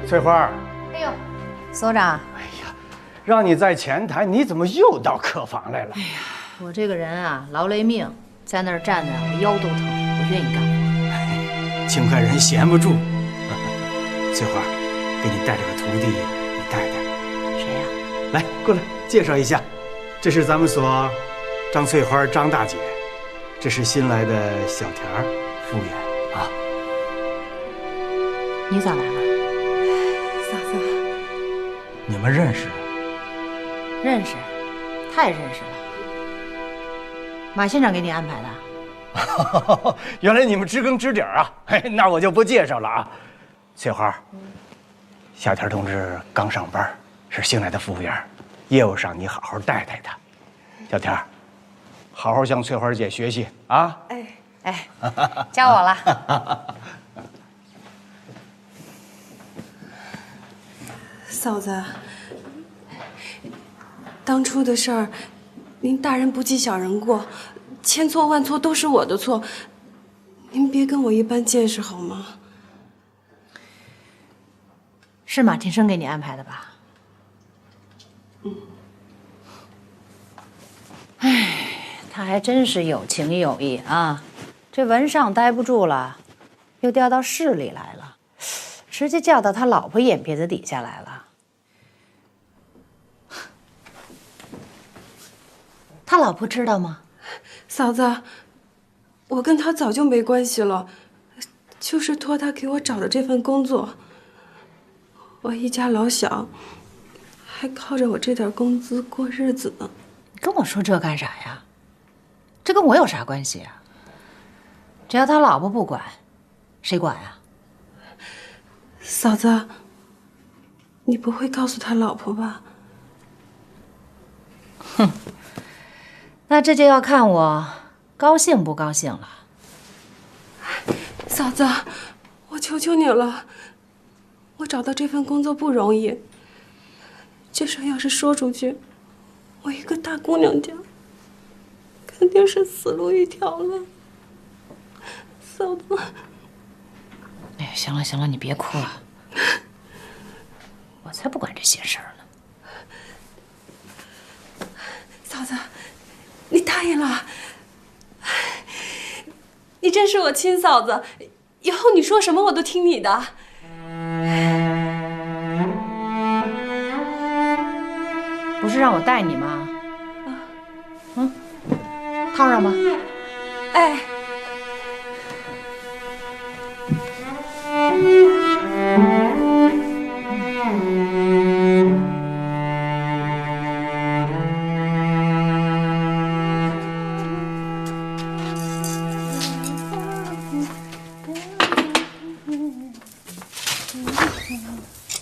翠花。哎呦，所长。哎呀，让你在前台，你怎么又到客房来了？哎呀，我这个人啊，劳累命，在那儿站着我腰都疼，不愿意干活。勤快人闲不住。翠花，给你带着个徒弟，你带带。谁呀？来，过来介绍一下，这是咱们所张翠花张大姐，这是新来的小田儿服务员啊。你咋来了？嫂子，你们认识？认识，太认识了。马县长给你安排的。原来你们知根知底儿啊！嘿，那我就不介绍了啊。翠花，小田同志刚上班，是新来的服务员，业务上你好好带带他。小田，好好向翠花姐学习啊！哎，加我了。嫂子，当初的事儿，您大人不计小人过，千错万错都是我的错，您别跟我一般见识好吗？是马庭生给你安排的吧？哎，他还真是有情有义啊！这文上待不住了，又调到市里来了，直接叫到他老婆眼皮子底下来了。他老婆知道吗？嫂子，我跟他早就没关系了，就是托他给我找的这份工作。我一家老小，还靠着我这点工资过日子呢。你跟我说这干啥呀？这跟我有啥关系啊？只要他老婆不管，谁管啊？嫂子，你不会告诉他老婆吧？哼，那这就要看我高兴不高兴了。嫂子，我求求你了，我找到这份工作不容易，这事要是说出去，我一个大姑娘家，肯定是死路一条了。嫂子，哎呀，行了行了，你别哭了，我才不管这些事儿呢。嫂子，你答应了，你真是我亲嫂子，以后你说什么我都听你的。不是让我带你吗？嗯，套上吧。哎。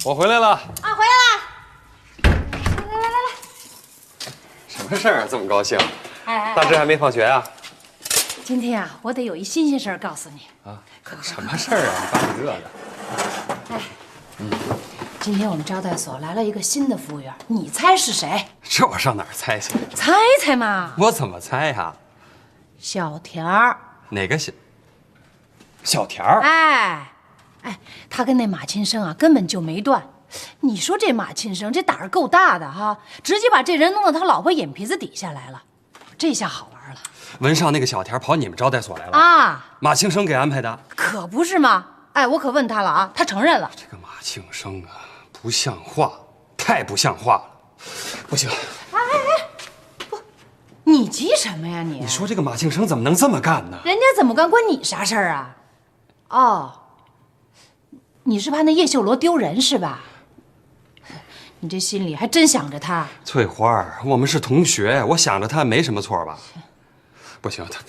我回来了啊，回来了！来，什么事儿啊？这么高兴？哎，大志还没放学啊？今天啊，我得有一新鲜事儿告诉你啊，什么事儿啊？你把你乐的。哎，今天我们招待所来了一个新的服务员，你猜是谁？这我上哪儿猜去？猜猜嘛！我怎么猜呀？小田儿。哪个小田儿？哎，他跟那马庆生啊根本就没断。你说这马庆生这胆儿够大的哈，直接把这人弄到他老婆眼皮子底下来了，这下好玩了。文上那个小田跑你们招待所来了啊？马庆生给安排的？可不是嘛！哎，我可问他了啊，他承认了。这个马庆生啊，不像话，太不像话了！不行！不，你急什么呀你？你说这个马庆生怎么能这么干呢？人家怎么干关你啥事儿啊？哦。你是怕那叶秀罗丢人是吧？你这心里还真想着他。翠花，我们是同学，我想着他没什么错吧？不行，他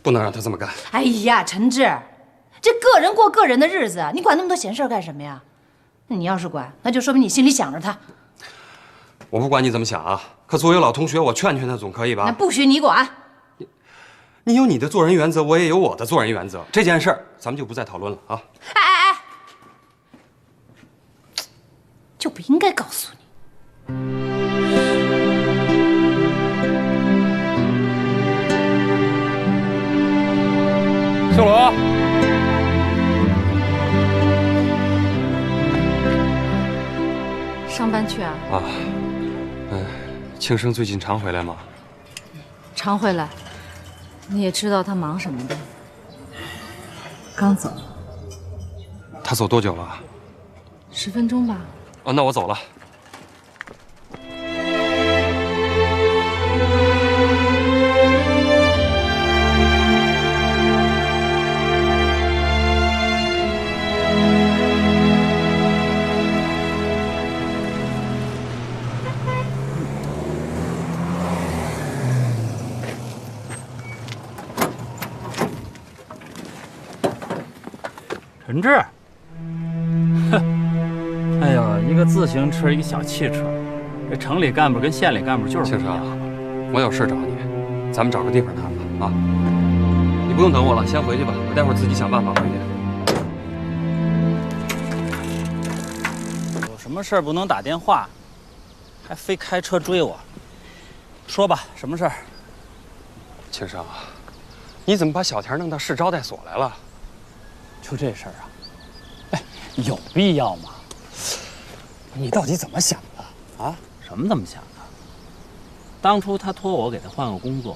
不能让他这么干。哎呀，陈志，这个人过个人的日子，你管那么多闲事干什么呀？你要是管，那就说明你心里想着他。我不管你怎么想啊，可作为老同学，我劝劝他总可以吧？那不许你管。你有你的做人原则，我也有我的做人原则。这件事儿咱们就不再讨论了啊！哎，就不应该告诉你。秀罗，上班去啊？啊，庆生最近常回来吗？常回来。你也知道他忙什么的。刚走。他走多久了？10分钟吧。哦，那我走了。陈志，哼，哎呦，一个自行车，一个小汽车，这城里干部跟县里干部就是不一样。我有事找你，咱们找个地方谈吧啊！你不用等我了，先回去吧，我待会儿自己想办法回去。有什么事儿不能打电话，还非开车追我？说吧，什么事儿？庆生，你怎么把小田弄到市招待所来了？就这事儿啊？哎，有必要吗？你到底怎么想的啊？什么怎么想的？当初他托我给他换个工作，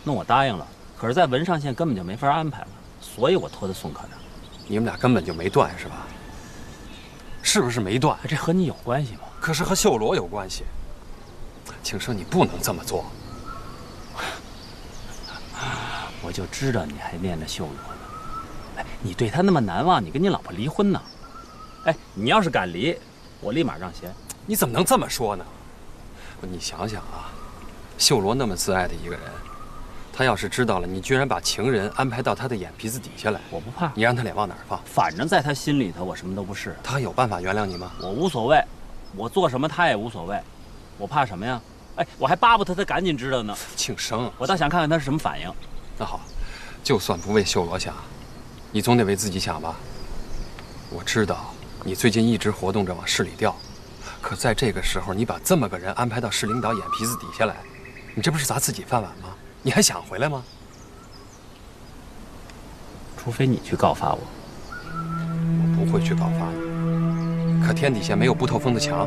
那我答应了。可是，在文上县根本就没法安排了，所以我托他送科长。你们俩根本就没断是吧？是不是没断？这和你有关系吗？可是和秀罗有关系。庆生，你不能这么做。我就知道你还念着秀罗呢。哎，你对他那么难忘，你跟你老婆离婚呢？哎，你要是敢离，我立马让贤。你怎么能这么说呢？你想想啊，秀罗那么自爱的一个人，他要是知道了你居然把情人安排到他的眼皮子底下来，我不怕。你让他脸往哪儿放？反正在他心里头，我什么都不是。他有办法原谅你吗？我无所谓，我做什么他也无所谓。我怕什么呀？哎，我还巴不得他赶紧知道呢。庆生，我倒想看看他是什么反应。那好，就算不为秀罗想，你总得为自己想吧。我知道你最近一直活动着往市里调，可在这个时候，你把这么个人安排到市领导眼皮子底下来，你这不是砸自己饭碗吗？你还想回来吗？除非你去告发我。我不会去告发你。可天底下没有不透风的墙。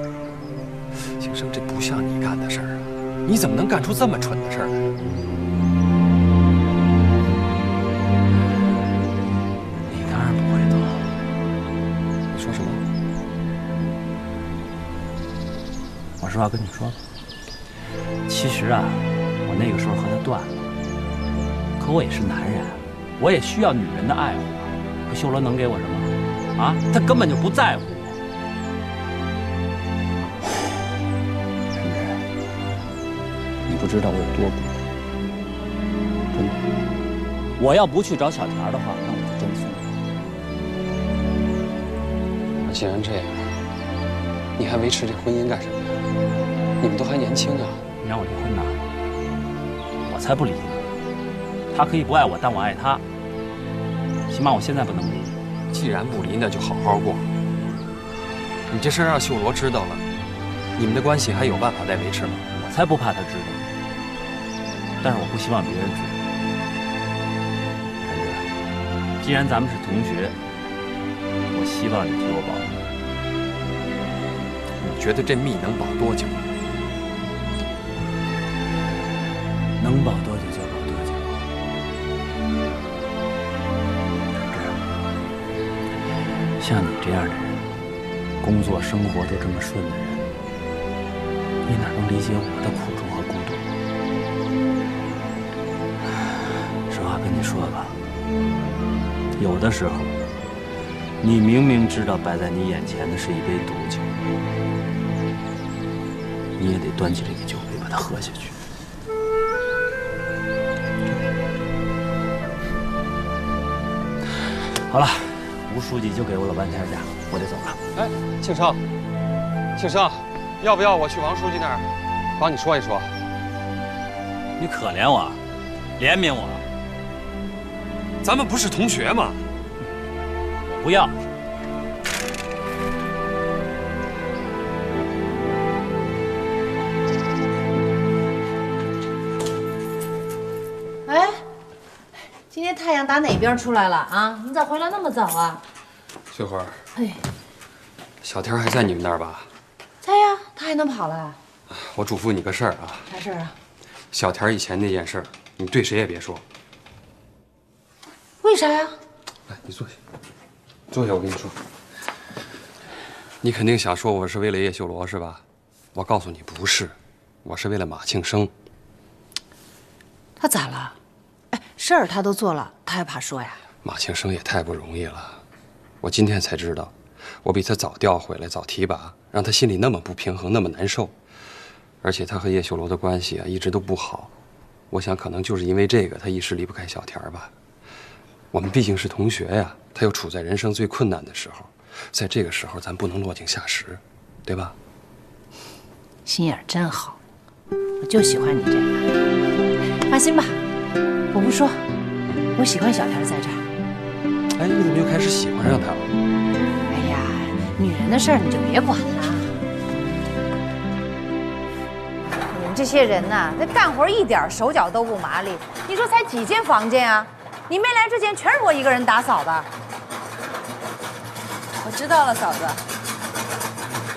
庆生，这不像你干的事儿啊！你怎么能干出这么蠢的事儿来？你当然不会懂。你说什么？我实话跟你说，其实啊，我那个时候和他断了。可我也是男人，我也需要女人的爱护啊。可秀罗能给我什么？啊，他根本就不在乎我。你不知道我有多孤独，真的。我要不去找小田的话，那我就真疯了。那既然这样，你还维持这婚姻干什么呀？你们都还年轻啊！你让我离婚呐？我才不离呢。他可以不爱我，但我爱他。起码我现在不能离。既然不离，那就好好过。你这事让秀罗知道了，你们的关系还有办法再维持吗？我才不怕他知道。但是我不希望别人知道。陈志，既然咱们是同学，我希望你替我保密。你觉得这密能保多久？能保多久就保多久。陈志，像你这样的人，工作生活都这么顺的人，你哪能理解我的苦衷和孤独？实话跟你说吧，有的时候，你明明知道摆在你眼前的是一杯毒酒，你也得端起这个酒杯把它喝下去。好了，吴书记就给我了半天假，我得走了。哎，庆生，庆生，要不要我去王书记那儿帮你说一说？你可怜我，怜悯我。咱们不是同学吗？我不要。哎，今天太阳打哪边出来了啊？你咋回来那么早啊？翠花，哎，小天还在你们那儿吧？在呀。他还能跑了？我嘱咐你个事儿啊，啥事儿啊？小田以前那件事儿，你对谁也别说。为啥呀？来，你坐下，坐下，我跟你说。你肯定想说我是为了叶秀罗是吧？我告诉你不是，我是为了马庆生。他咋了？哎，事儿他都做了，他还怕说呀？马庆生也太不容易了，我今天才知道，我比他早调回来，早提拔，让他心里那么不平衡，那么难受。而且他和叶秀罗的关系啊，一直都不好。我想可能就是因为这个，他一时离不开小田吧。我们毕竟是同学呀，他又处在人生最困难的时候，在这个时候咱不能落井下石，对吧？心眼真好，我就喜欢你这个。放心吧，我不说，我喜欢小田在这儿。哎，你怎么又开始喜欢上他了？哎呀，女人的事儿你就别管了。你们这些人呐，这干活一点手脚都不麻利。你说才几间房间啊？你没来之前全是我一个人打扫的。我知道了，嫂子。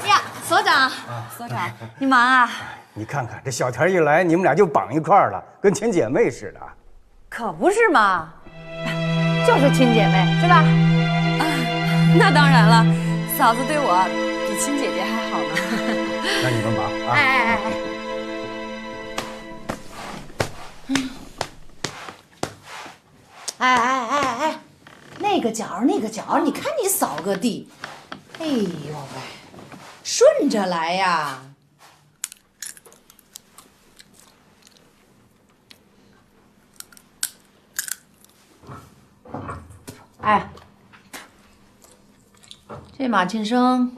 呀，所长，所长，你忙啊？你看看这小田一来，你们俩就绑一块儿了，跟亲姐妹似的。可不是嘛，就是亲姐妹，是吧？那当然了，嫂子对我比亲姐姐还好呢。那你们忙啊！哎，那个角，你看你扫个地，哎呦喂，顺着来呀！哎，这马庆生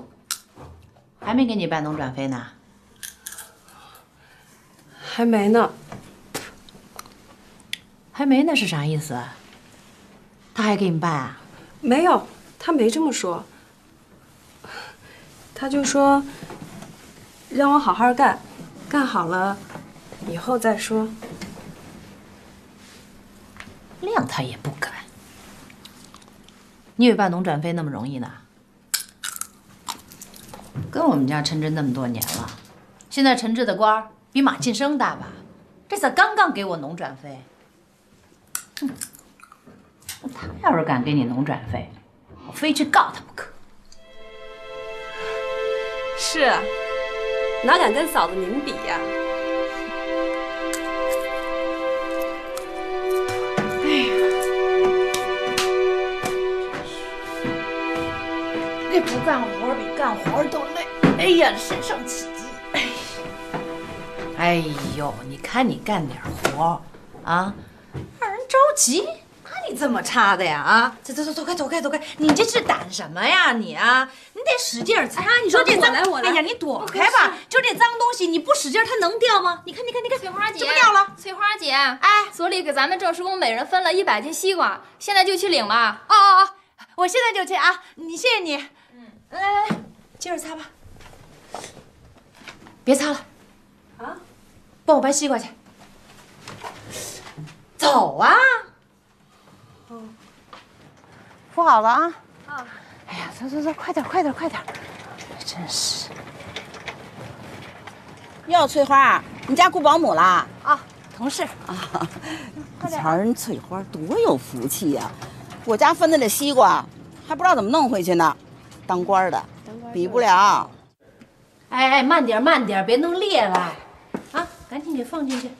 还没给你办农转非呢？还没呢。还没呢是啥意思？他还给你办啊？没有，他没这么说。他就说让我好好干，干好了以后再说。谅他也不敢。你以为办农转非那么容易呢？跟我们家陈志那么多年了，现在陈志的官儿比马庆生大吧？这才刚刚给我农转非。哼，他要是敢给你农转非，我非去告他不可。是啊，哪敢跟嫂子您比呀？这不干活比干活都累。哎呀，身上起鸡。哎呦，你看你干点活，啊，让人着急。哪里这么差的呀？啊，走开！你这是胆什么呀你啊？你得使劲擦。你说这脏，我来。哎呀，你躲开吧。就这脏东西，你不使劲它能掉吗？你看，翠花姐，怎么掉了？翠花姐，哎，所里给咱们正式工每人分了100斤西瓜，现在就去领了。哦，我现在就去啊！你谢谢你。来，接着擦吧。别擦了，啊，帮我搬西瓜去。走啊！扶好了啊！啊！哎呀，走，快点！真是。哟，翠花，你家雇保姆啦？啊，同事啊，你瞧人翠花多有福气呀！我家分的这西瓜，还不知道怎么弄回去呢。当官的比不了。哎，慢点，别弄裂了。啊，赶紧给放进去。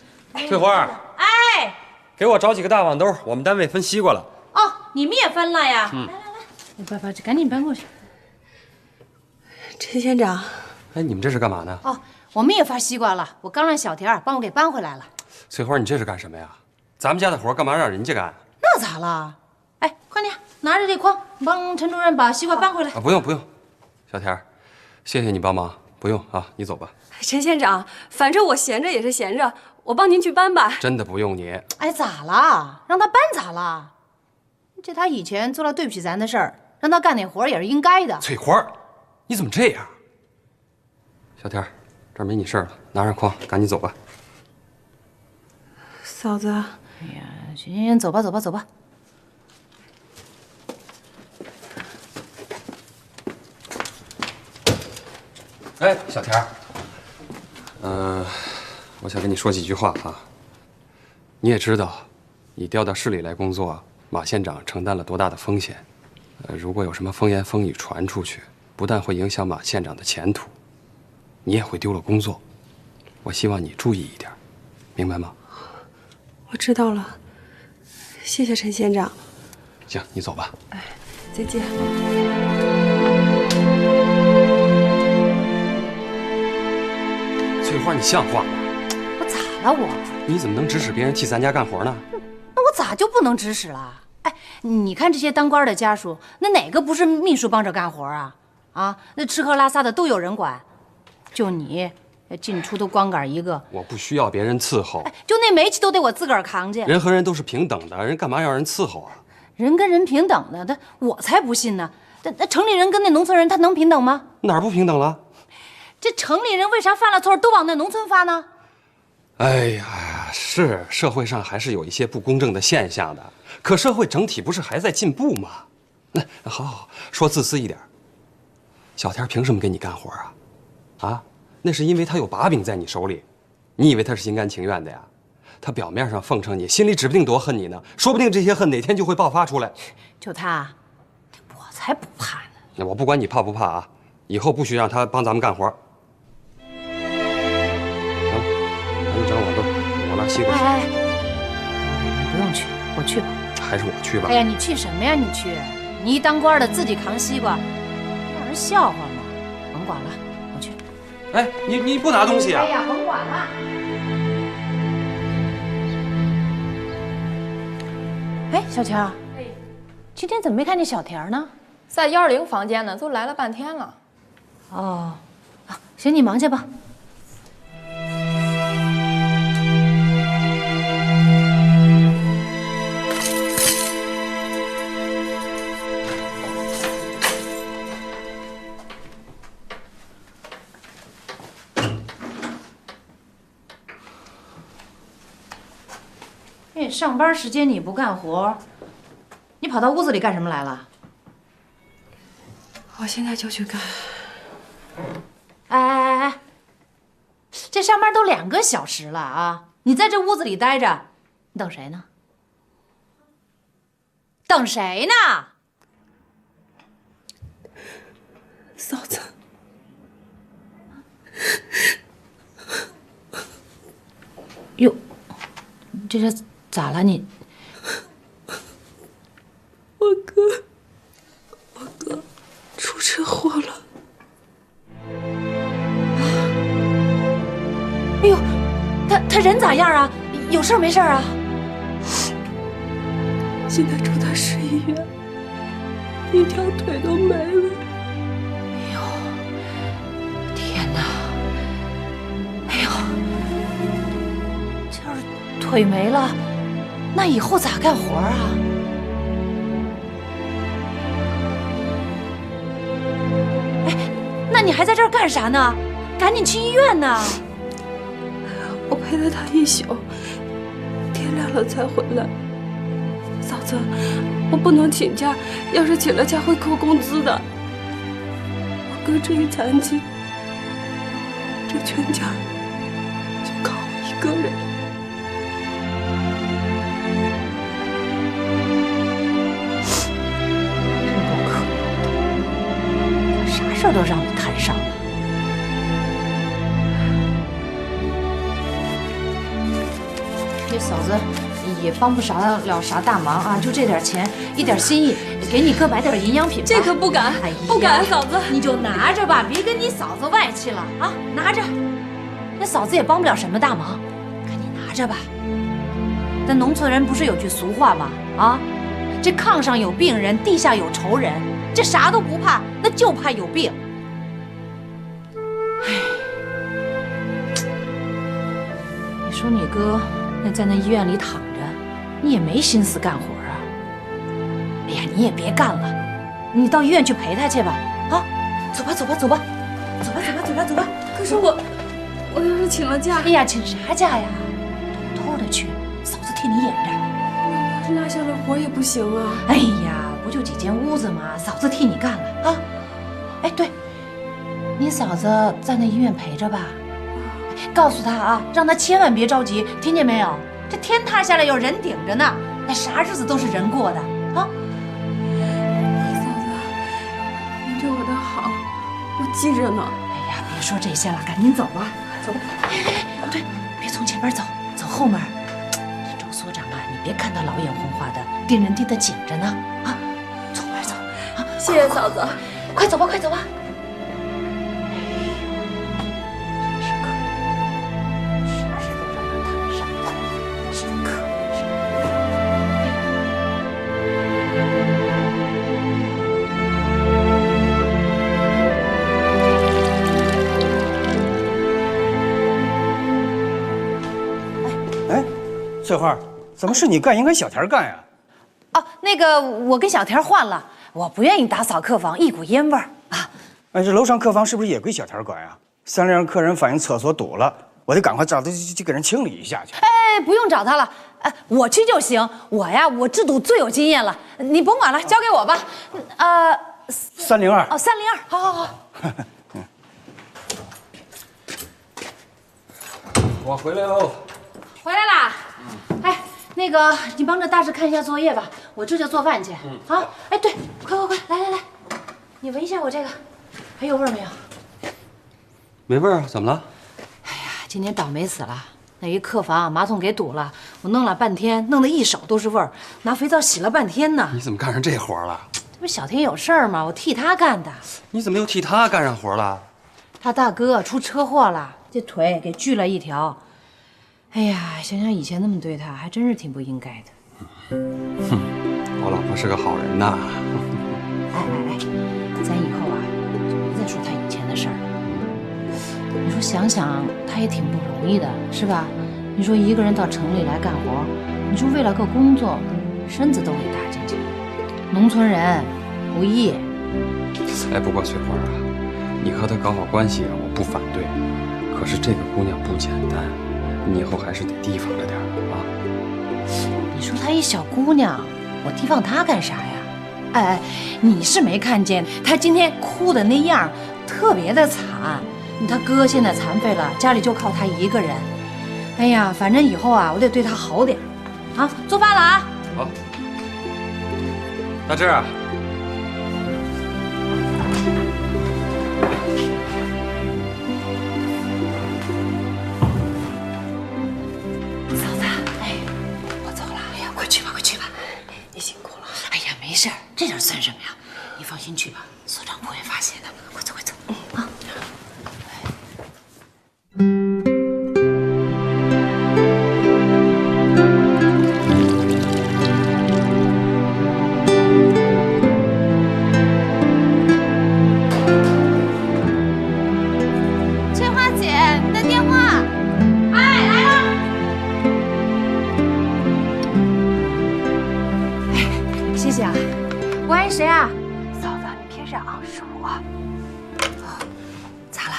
翠花，哎，给我找几个大网兜，我们单位分西瓜了。哦，你们也分了呀？来，你赶紧搬过去。陈县长，哎，你们这是干嘛呢？哦，我们也发西瓜了，我刚让小田帮我给搬回来了。翠花，你这是干什么呀？咱们家的活干嘛让人家干？那咋了？哎，快点拿着这筐，帮陈主任把西瓜搬回来。啊，不用，小田，谢谢你帮忙，不用啊，你走吧。陈县长，反正我闲着也是闲着，我帮您去搬吧。真的不用你。哎，咋了？让他搬咋了？这他以前做了对不起咱的事儿，让他干点活也是应该的。翠花，你怎么这样？小田，这儿没你事儿了，拿上筐，赶紧走吧。嫂子，哎呀，行，走吧。哎，小田，我想跟你说几句话啊。你也知道，你调到市里来工作，马县长承担了多大的风险。如果有什么风言风语传出去，不但会影响马县长的前途，你也会丢了工作。我希望你注意一点，明白吗？我知道了，谢谢陈县长。行，你走吧。哎，再见。翠花，你像话吗？我咋了我？你怎么能指使别人替咱家干活呢？那我咋就不能指使了？哎，你看这些当官的家属，那哪个不是秘书帮着干活啊？啊，那吃喝拉撒的都有人管，就你进出都光杆一个。我不需要别人伺候，就那煤气都得我自个儿扛去。人和人都是平等的，人干嘛要人伺候啊？人跟人平等的，我才不信呢。那城里人跟那农村人，他能平等吗？哪儿不平等了？这城里人为啥犯了错都往那农村发呢？哎呀，是社会上还是有一些不公正的现象的，可社会整体不是还在进步吗？那好，说自私一点，小田凭什么给你干活啊？啊，那是因为他有把柄在你手里，你以为他是心甘情愿的呀？他表面上奉承你，心里指不定多恨你呢，说不定这些恨哪天就会爆发出来。就他，我才不怕呢。那我不管你怕不怕啊，以后不许让他帮咱们干活。行，赶紧整网豆，我拉西瓜去。哎，不用去，我去吧。还是我去吧。哎呀，你去什么呀？你去，你一当官的自己扛西瓜，让人笑话吗？甭管了，我去。哎，你不拿东西啊？哎呀，甭管了。哎，小强，哎，今天怎么没看见小田呢？在120房间呢，都来了半天了。哦，啊，行，你忙去吧。上班时间你不干活，你跑到屋子里干什么来了？我现在就去干。哎，这上班都2个小时了啊！你在这屋子里待着，你等谁呢？等谁呢？嫂子，哟，这是咋了你？我哥出车祸了。哎呦，他人咋样啊？有事没事啊？现在住在市医院，一条腿都没了。哎呦，天哪！哎呦，这要是腿没了，那以后咋干活啊？哎，那你还在这儿干啥呢？赶紧去医院呢！我陪了他一宿，天亮了才回来。嫂子，我不能请假，要是请了假会扣工资的。我哥这一残疾，这全家就靠我一个人。真够可恶的，啥事儿都让你摊上了。这嫂子也帮不了啥大忙啊，就这点钱，一点心意，给你哥买点营养品吧。这可不敢，不敢，嫂子，你就拿着吧，别跟你嫂子外气了啊！拿着，那嫂子也帮不了什么大忙，赶紧拿着吧。咱农村人不是有句俗话吗？啊，这炕上有病人，地下有仇人，这啥都不怕，那就怕有病。哎，你说你哥那在那医院里躺着，你也没心思干活啊？哎呀，你也别干了，你到医院去陪他去吧。啊，走吧，走吧，走吧，走吧，走吧，走吧，走吧。可是我要是请了假，哎呀，请啥假呀？偷偷的去，嫂子替你掩着。要是落下了活也不行啊。哎呀，不就几间屋子吗？嫂子替你干了啊。哎，对，你嫂子在那医院陪着吧。告诉他啊，让他千万别着急，听见没有？这天塌下来有人顶着呢，那啥日子都是人过的啊。嫂子，您对我的好，我记着呢。哎呀，别说这些了，赶紧走吧，走吧。哎，对，别从前面走，走后面。这周所长啊，你别看他老眼昏花的，盯人盯得紧着呢啊。从后面走啊。谢谢嫂子，快走吧，快走吧。翠花，怎么是你干，应该小田干呀？哦，那个我跟小田换了，我不愿意打扫客房，一股烟味儿啊。哎，这楼上客房是不是也归小田管呀？3连让客人反映厕所堵了，我得赶快找他去给人清理一下去。哎，不用找他了，哎，我去就行。我治堵最有经验了，你甭管了，交给我吧。302。哦，302，好好好。我回来喽。回来啦。哎，那个你帮着大志看一下作业吧，我这就做饭去。啊，哎，对，快，来，你闻一下我这个，还有味儿没有？没味儿啊？怎么了？哎呀，今天倒霉死了。那一客房马桶给堵了，我弄了半天，弄得一手都是味儿，拿肥皂洗了半天呢。你怎么干上这活了？这不小天有事儿吗？我替他干的。你怎么又替他干上活了？他大哥出车祸了，这腿给锯了一条。哎呀，想想以前那么对他，还真是挺不应该的。哼，我老婆是个好人呐。哎，咱以后啊，就别再说他以前的事儿了。你说想想，他也挺不容易的，是吧？你说一个人到城里来干活，你说为了个工作，身子都给搭进去了。农村人不易。哎，不过翠花啊，你和她搞好关系啊，我不反对。可是这个姑娘不简单，你以后还是得提防着点啊。你说她一小姑娘，我提防她干啥呀？哎，你是没看见她今天哭的那样，特别的惨。她哥现在残废了，家里就靠她一个人。哎呀，反正以后啊，我得对她好点。啊，做饭了啊！好，大志啊。嫂子，哎，我走了。哎呀，快去吧，你辛苦了。哎呀，没事儿，这点算什么呀？你放心去吧，所长不会发现的。快走，啊！翠花姐，你的电话。哎，来了。谢谢啊。喂，谁啊？嫂子，你别嚷，是我。咋了？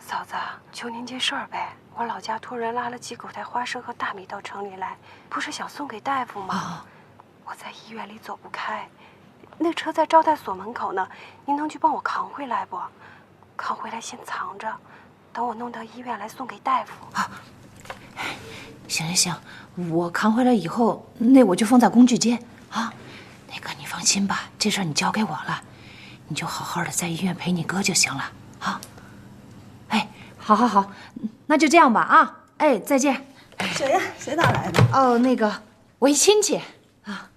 嫂子，求您件事儿呗。我老家突然拉了几口袋花生和大米到城里来，不是想送给大夫吗？我在医院里走不开，那车在招待所门口呢，您能去帮我扛回来不？扛回来先藏着，等我弄到医院来送给大夫。行，我扛回来以后，那我就放在工具间啊。那个你放心吧，这事儿你交给我了，你就好好的在医院陪你哥就行了啊。哎，好，那就这样吧啊。哎，再见。谁呀？谁打来的？哦，那个我一亲戚啊。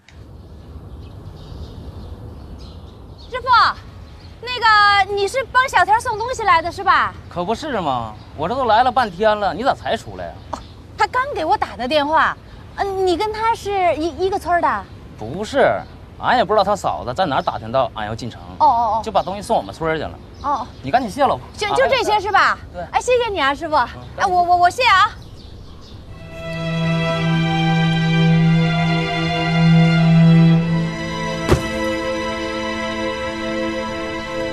师傅，那个你是帮小田送东西来的是吧？可不是嘛，我这都来了半天了，你咋才出来呀？他刚给我打的电话。你跟他是一个村的？不是，俺也不知道他嫂子在哪儿打听到俺要进城，哦，就把东西送我们村去了。哦，你赶紧谢了吧。就这些是吧？对。哎，谢谢你啊，师傅。哎，我谢啊。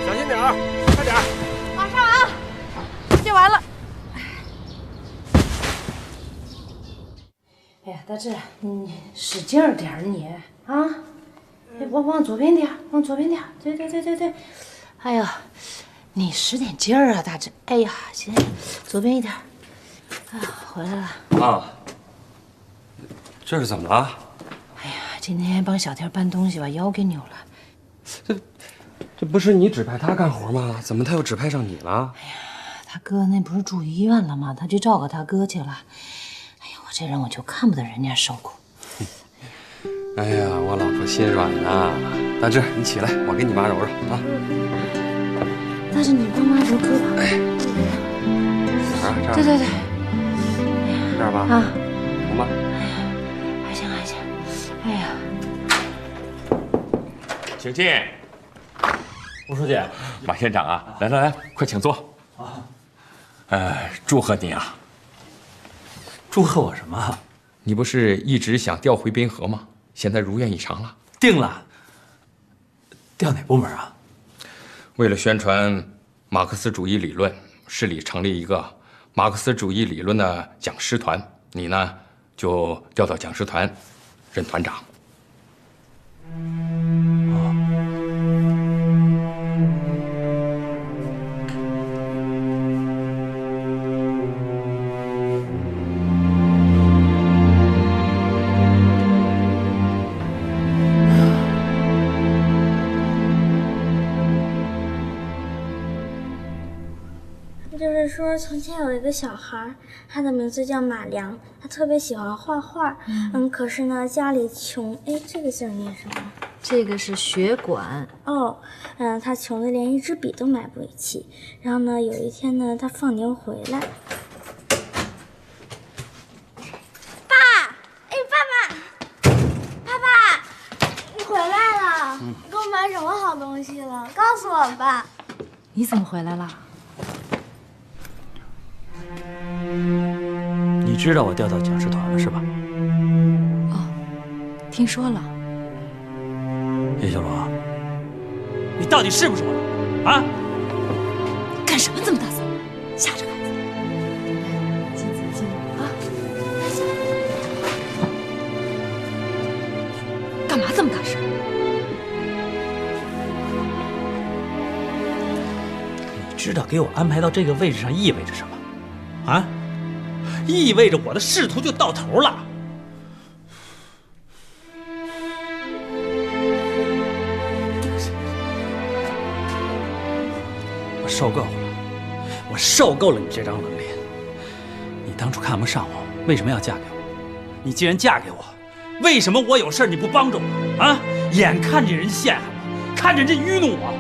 小心点儿，快点儿。马上啊，就完了。哎呀，大志，你使劲儿点儿你啊！往左边点，往左边点。对。哎呀，你使点劲儿啊，大志。哎呀，行，左边一点。回来了啊，这是怎么了？哎呀，今天帮小天搬东西，把腰给扭了。这不是你指派他干活吗？怎么他又指派上你了？哎呀，他哥那不是住医院了吗？他去照顾他哥去了。哎呀，我这人我就看不得人家受苦。哎呀，我老婆心软呐。大志，你起来，我给你妈揉揉啊。大志，你帮妈揉胳膊。哎，哪儿啊？这儿。对对对。这儿吧。啊。疼吗？还行还行。哎呀。请进。吴书记，马县长啊，来来来，快请坐。祝贺你啊！祝贺我什么？你不是一直想调回滨河吗？现在如愿以偿了。定了。调哪部门啊？为了宣传马克思主义理论，市里成立一个马克思主义理论的讲师团，你呢就调到讲师团，任团长。就是说，从前有一个小孩，他的名字叫马良，他特别喜欢画画，可是呢，家里穷，哎，这个字念什么？这个是血管哦，他穷的连一支笔都买不起。然后呢，有一天呢，他放牛回来，爸爸，你回来了，你给我买什么好东西了？告诉我吧。你怎么回来了？你知道我调到讲师团了是吧？哦，听说了。叶小罗，你到底是不是我的啊？干什么这么大声？吓着孩子。进啊！干嘛这么大声？你知道给我安排到这个位置上意味着什么？啊？意味着我的仕途就到头了。我受够了，我受够了你这张冷脸。你当初看不上我，为什么要嫁给我？你既然嫁给我，为什么我有事你不帮助我啊？眼看着人陷害我，看着人愚弄我。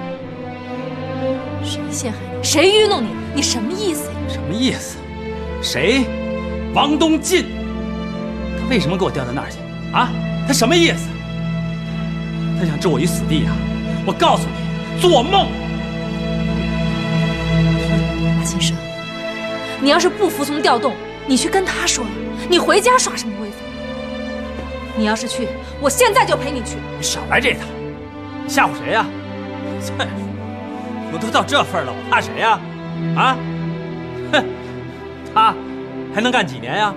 谁陷害你？谁愚弄你？你什么意思呀？什么意思？谁？王东进，他为什么给我调到那儿去啊？他什么意思？他想置我于死地啊！我告诉你，做梦！马先生，你要是不服从调动，你去跟他说呀。你回家耍什么威风？你要是去，我现在就陪你去。你少来这套，吓唬谁呀？再说，我都到这份了，我怕谁呀？啊？哼，他还能干几年呀？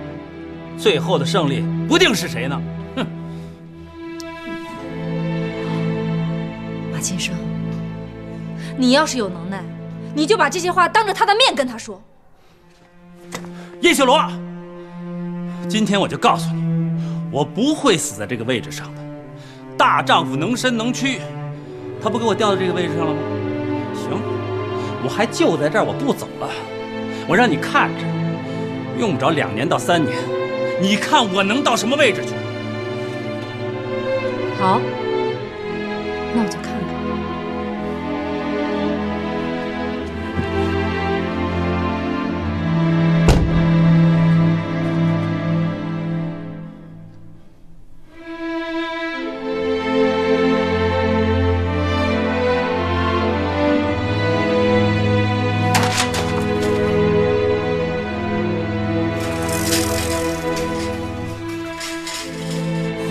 最后的胜利不定是谁呢？哼！马先生，你要是有能耐，你就把这些话当着他的面跟他说。叶修罗，今天我就告诉你，我不会死在这个位置上的。大丈夫能伸能屈，他不给我调到这个位置上了吗？行，我还就在这儿，我不走了。我让你看着，用不着2年到3年，你看我能到什么位置去？好，那我就看看。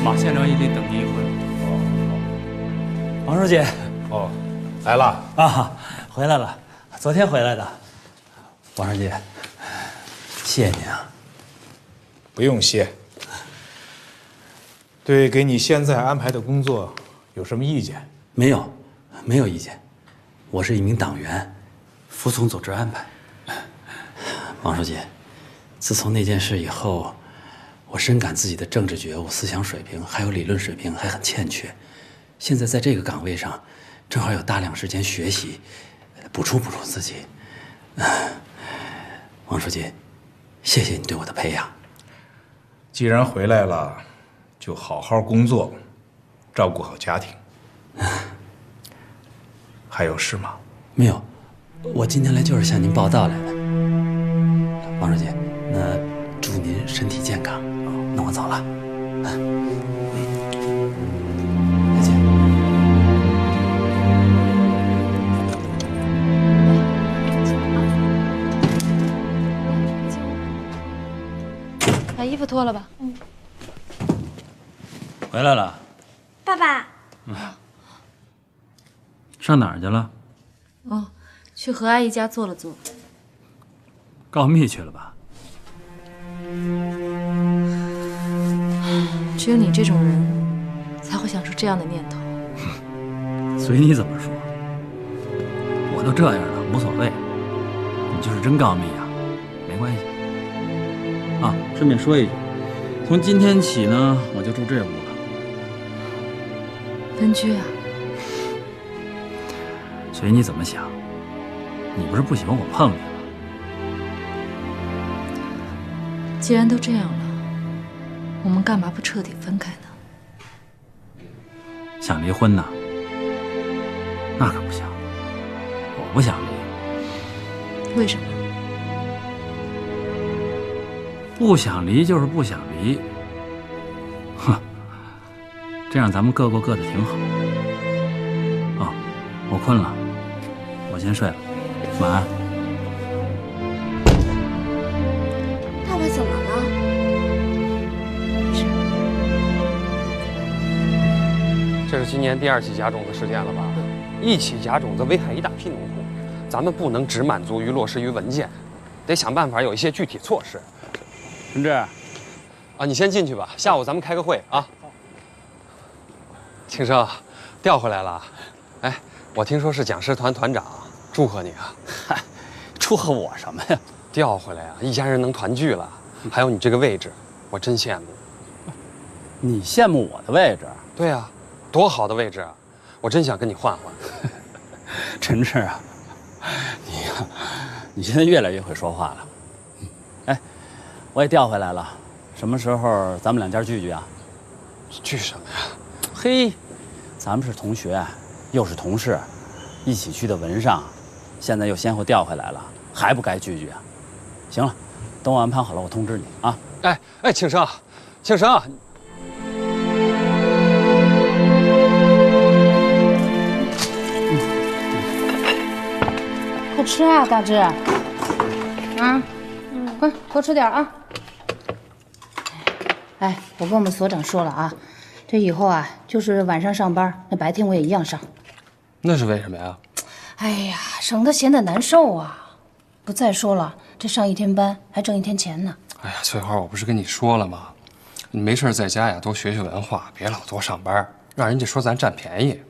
马县长已经等您一会儿。王书记，哦，来了啊，回来了，昨天回来的。王书记，谢谢您啊。不用谢。对给你现在安排的工作有什么意见？没有，没有意见。我是一名党员，服从组织安排。王书记，自从那件事以后，我深感自己的政治觉悟、思想水平还有理论水平还很欠缺。现在在这个岗位上，正好有大量时间学习，补充自己。王书记，谢谢你对我的培养。既然回来了，就好好工作，照顾好家庭。还有事吗？没有，我今天来就是向您报道来的。王书记，那祝您身体健康。那我走了。再见。把衣服脱了吧。回来了。爸爸。上哪儿去了？哦，去何阿姨家坐了坐。告密去了吧？只有你这种人，才会想出这样的念头。随你怎么说，我都这样了，无所谓。你就是真告密啊，没关系。啊，顺便说一句，从今天起呢，我就住这屋了。分居啊？随你怎么想。你不是不喜欢我碰你吗？既然都这样了，我们干嘛不彻底分开呢？想离婚呢？那可不行，我不想离。为什么？不想离就是不想离。哼，这样咱们各过各的挺好。哦，我困了，我先睡了，晚安。爸爸怎么了？这是今年第2起假种子事件了吧？1起假种子危害一大批农户，咱们不能只满足于落实于文件，得想办法有一些具体措施。陈志，啊，你先进去吧，下午咱们开个会啊。庆生，调回来了。哎，我听说是讲师团团长，祝贺你啊！嗨，祝贺我什么呀？调回来啊，一家人能团聚了。还有你这个位置，我真羡慕。你羡慕我的位置？对啊，多好的位置啊！我真想跟你换换。陈志啊，你现在越来越会说话了。哎，我也调回来了，什么时候咱们两家聚聚啊？聚什么呀？嘿，咱们是同学，又是同事，一起去的文上，现在又先后调回来了，还不该聚聚啊？行了，等我安排好了，我通知你啊。哎，庆生，庆生。快吃啊，大志。啊，快多吃点啊。哎，我跟我们所长说了啊，这以后啊，就是晚上上班，那白天我也一样上。那是为什么呀？哎呀，省得闲得难受啊。不再说了，这上1天班还挣1天钱呢。哎呀，翠花，我不是跟你说了吗？你没事在家呀，多学学文化，别老多上班，让人家说咱占便宜。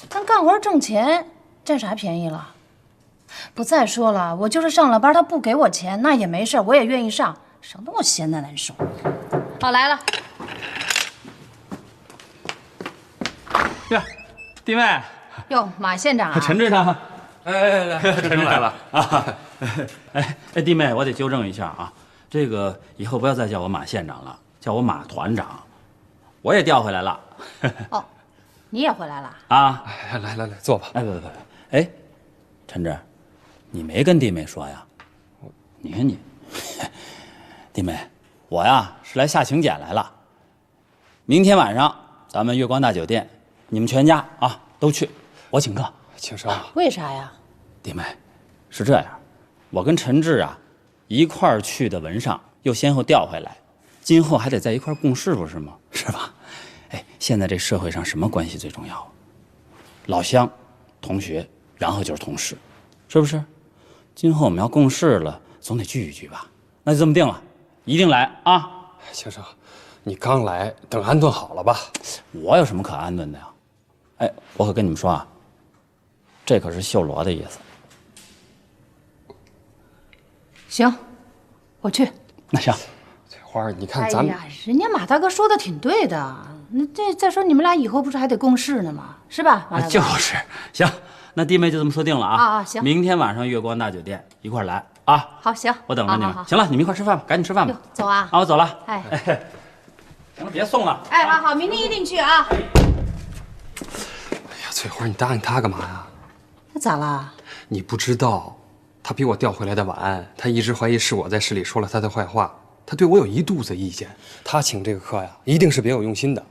咱干活挣钱，占啥便宜了？不再说了，我就是上了班，他不给我钱，那也没事，我也愿意上，省得我闲得难受。好，来了。呀，弟妹。哟，马县长啊。陈志呢？来，陈志来了啊！哎，弟妹，我得纠正一下啊，这个以后不要再叫我马县长了，叫我马团长。我也调回来了。哦，你也回来了啊？来，坐吧。哎，不，哎，陈志，你没跟弟妹说呀？你看你，弟妹，我呀是来下请柬来了。明天晚上咱们月光大酒店，你们全家啊都去，我请客。庆生，为啥呀？弟妹，是这样，我跟陈志啊一块儿去的文上，又先后调回来，今后还得在一块儿共事，不是吗？是吧？哎，现在这社会上什么关系最重要？老乡、同学，然后就是同事，是不是？今后我们要共事了，总得聚一聚吧？那就这么定了，一定来啊！庆生，你刚来，等安顿好了吧？我有什么可安顿的呀？哎，我可跟你们说啊，这可是秀罗的意思。行，我去。那行。翠花，你看咱们，哎呀，人家马大哥说的挺对的。那这再说你们俩以后不是还得共事呢吗？是吧，马大哥？就是，行，那弟妹就这么说定了啊。啊，行。明天晚上月光大酒店一块来啊。好，行，我等着你们。行了，你们一块吃饭吧，赶紧吃饭吧。走啊。啊，我走了。哎，行了，别送了。哎，好，明天一定去啊。哎呀，翠花，你答应他干嘛呀？那咋了？你不知道，他比我调回来的晚，他一直怀疑是我在市里说了他的坏话，他对我有一肚子意见。他请这个客呀，一定是别有用心的。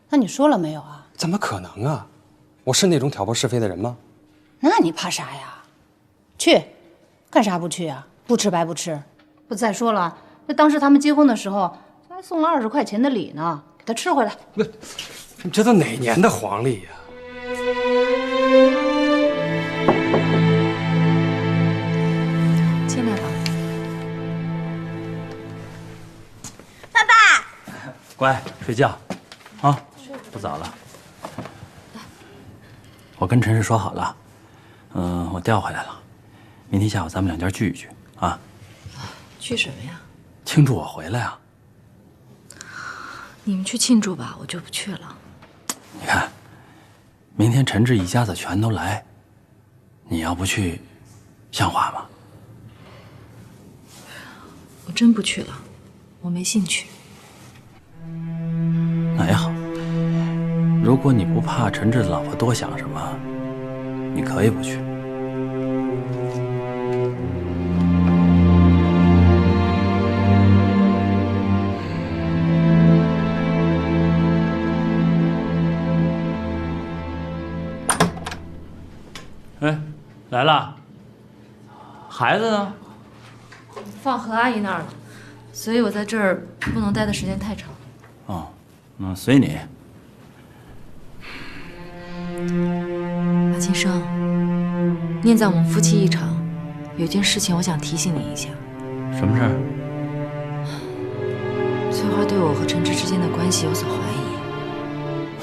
那你说了没有啊？怎么可能啊？我是那种挑拨是非的人吗？那你怕啥呀？去，干啥不去啊？不吃白不吃。不，再说了，那当时他们结婚的时候，他还送了20块钱的礼呢，给他吃回来。不，你这都哪年的黄历呀？进来吧。爸爸，乖，睡觉，啊，不早了。我跟陈氏说好了，我调回来了，明天下午咱们两家聚一聚啊。去什么呀？庆祝我回来啊。你们去庆祝吧，我就不去了。你看，明天陈志一家子全都来，你要不去，像话吗？我真不去了，我没兴趣。那也好，如果你不怕陈志的老婆多想什么，你可以不去。哎，来了。孩子呢？放何阿姨那儿了，所以我在这儿不能待的时间太长。哦，那随你。马金生，念在我们夫妻一场，有件事情我想提醒你一下。什么事儿？翠花对我和陈志之间的关系有所怀疑。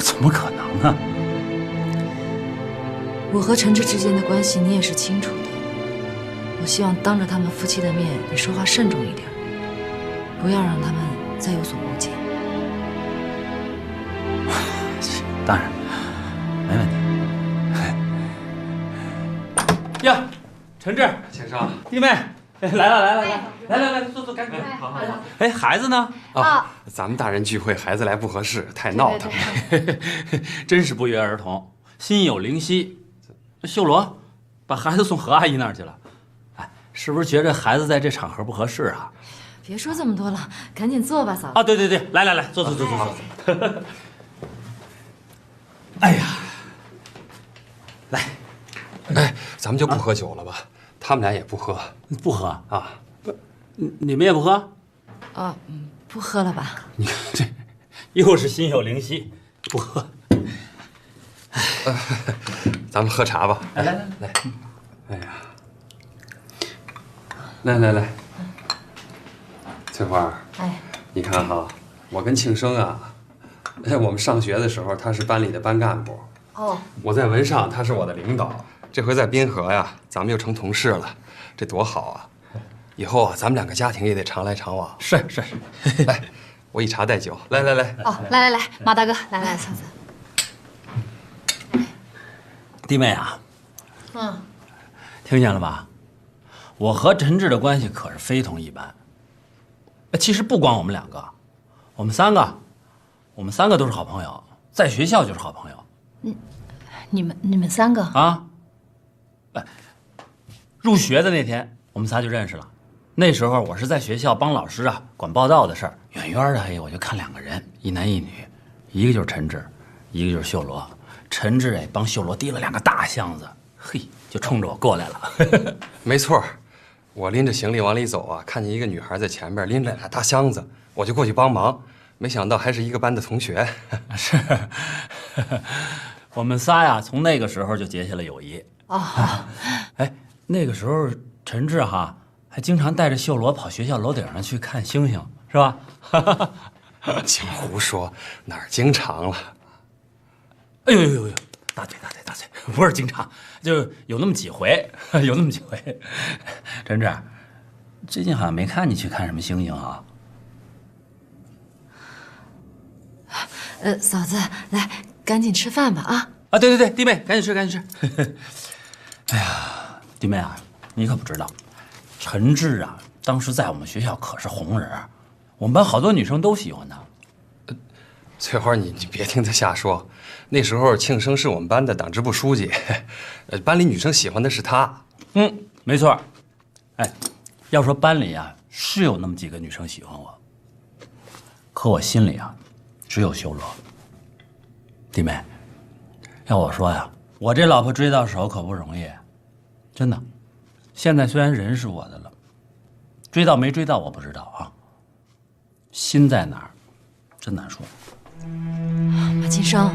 怎么可能呢？我和陈志之间的关系你也是清楚的，我希望当着他们夫妻的面，你说话慎重一点，不要让他们再有所误解。当然，没问题。呀，陈志，先生，弟妹，来，坐，赶紧。好。哎，孩子呢？啊，咱们大人聚会，孩子来不合适，太闹腾了。真是不约而同，心有灵犀。秀罗，把孩子送何阿姨那儿去了。哎，是不是觉着孩子在这场合不合适啊？别说这么多了，赶紧坐吧，嫂子。啊，对，来，坐。哎呀，来，哎，咱们就不喝酒了吧？他们俩也不喝，不喝啊？你们也不喝？啊，不喝了吧？你看这，又是心有灵犀，不喝。咱们喝茶吧。来，哎呀，来，翠花，哎，你看哈，我跟庆生啊，我们上学的时候他是班里的班干部。哦，我在文上，他是我的领导。这回在滨河呀，咱们又成同事了，这多好啊！以后啊，咱们两个家庭也得常来常往。是。来，我以茶代酒。来。哦，来，马大哥，来，嫂子。弟妹啊，听见了吧？我和陈志的关系可是非同一般。其实不光我们两个，我们三个都是好朋友，在学校就是好朋友。你们三个啊？入学的那天我们仨就认识了。那时候我是在学校帮老师啊管报道的事儿，远远的我就看两个人，一男一女，一个就是陈志，一个就是秀罗。陈志帮秀罗提了2个大箱子，嘿，就冲着我过来了。没错，我拎着行李往里走啊，看见一个女孩在前面拎着2大箱子，我就过去帮忙，没想到还是一个班的同学。是，我们仨呀，从那个时候就结下了友谊。哎，那个时候陈志还经常带着秀罗跑学校楼顶上去看星星，是吧？净胡说，哪儿经常了？哎呦，大嘴，不是经常，就有那么几回，陈志，最近好像没看你去看什么星星啊。嫂子，来，赶紧吃饭吧啊！啊，对对对，弟妹，赶紧吃，赶紧吃。哎呀，弟妹啊，你可不知道，陈志啊，当时在我们学校可是红人，我们班好多女生都喜欢他。翠花，你别听他瞎说。那时候庆生是我们班的党支部书记，班里女生喜欢的是他。没错。哎，要说班里啊，是有那么几个女生喜欢我，可我心里啊，只有修罗。弟妹，要我说呀，我这老婆追到手可不容易，真的。现在虽然人是我的了，追到没追到我不知道啊，心在哪儿，真难说。马金生，